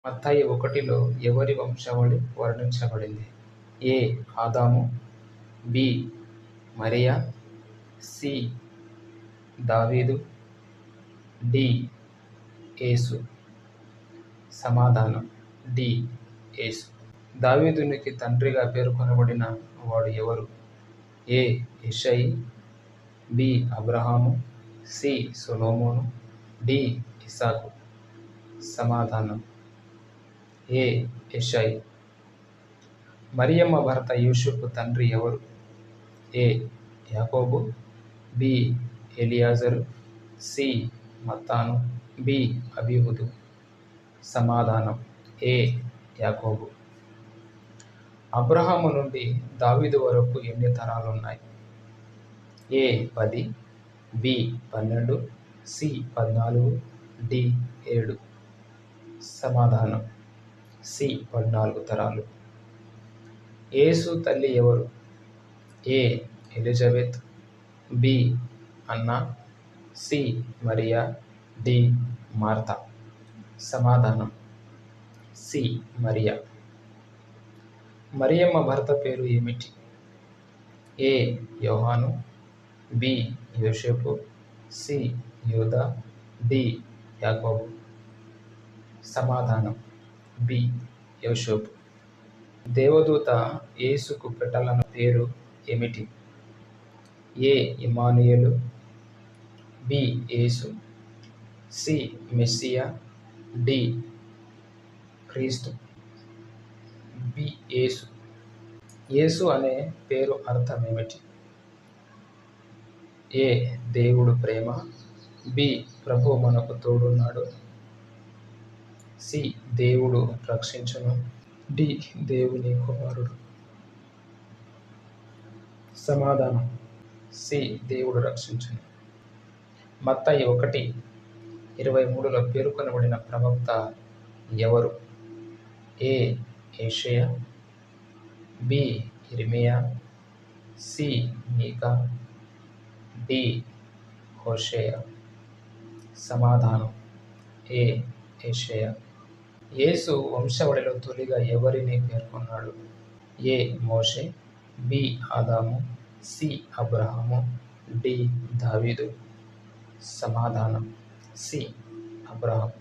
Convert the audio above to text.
మత్తయి 1లో ఎవరి వంశావళి వర్ణించబడింది? ఏ. ఆదాము, బి. మరియా, సి. దావీదు, డి. యేసు. సమాధానం డి. యేసు. దావీదునికి తండ్రిగా పేర్కొనబడిన వాడు ఎవరు? ఏ. యెషయి, బి. అబ్రహాము, సి. సొలొమోను, డి. ఇస్సాకు. సమాధానం ఏ. యెషయి. మరియమ్మ భర్త యూసుఫు తండ్రి ఎవరు? ఏ. యాకోబు, బి. ఎలియాజరు, సి. మత్తాను, బి. అబీహుదు. సమాధానం ఏ. యాకోబు. అబ్రహాము నుండి దావీదు వరకు ఎన్ని తరాలున్నాయి? ఏ. 10, బి. 12, సి. 14, డి. 7. సమాధానం సి. 14 తరాలు. యేసు తల్లి ఎవరు? A. Elizabeth, B. Anna, C. Maria, D. Martha. సమాధానం సి. మరియా. మరియమ్మ భర్త పేరు ఏమిటి? ఏ. యోహాను, బి. యోసేపు, సి. యూదా, డి. యాకోబు. సమాధానం బి. యోసేపు. దేవదూత యేసుకు పెట్టాలన్న పేరు ఏమిటి? ఏ. Emmanuel, B. యేసు, సి. Messiah, D. క్రీస్తు. బి. యేసు. యేసు అనే పేరు అర్థం ఏమిటి? ఏ. దేవుడు ప్రేమ, బి. ప్రభువు మనకు తోడున్నాడు, సి. దేవుడు రక్షించును, డి. దేవుని కుమారుడు. సమాధానం సి. దేవుడు రక్షించును. మత్తయి 1:23లో పేర్కొనబడిన ప్రవక్త ఎవరు? ఏ. యెషయా, బి. యిర్మీయా, సి. మీకా, డి. హోషేయ. సమాధానం ఏ. యెషయా. యేసు వంశావళిలో తొలిగా ఎవరిని పేర్కొన్నాడు? ఏ. మోషే, బి. ఆదాము, సి. అబ్రహాము, డి. దావీదు. సమాధానం సి. అబ్రహాము.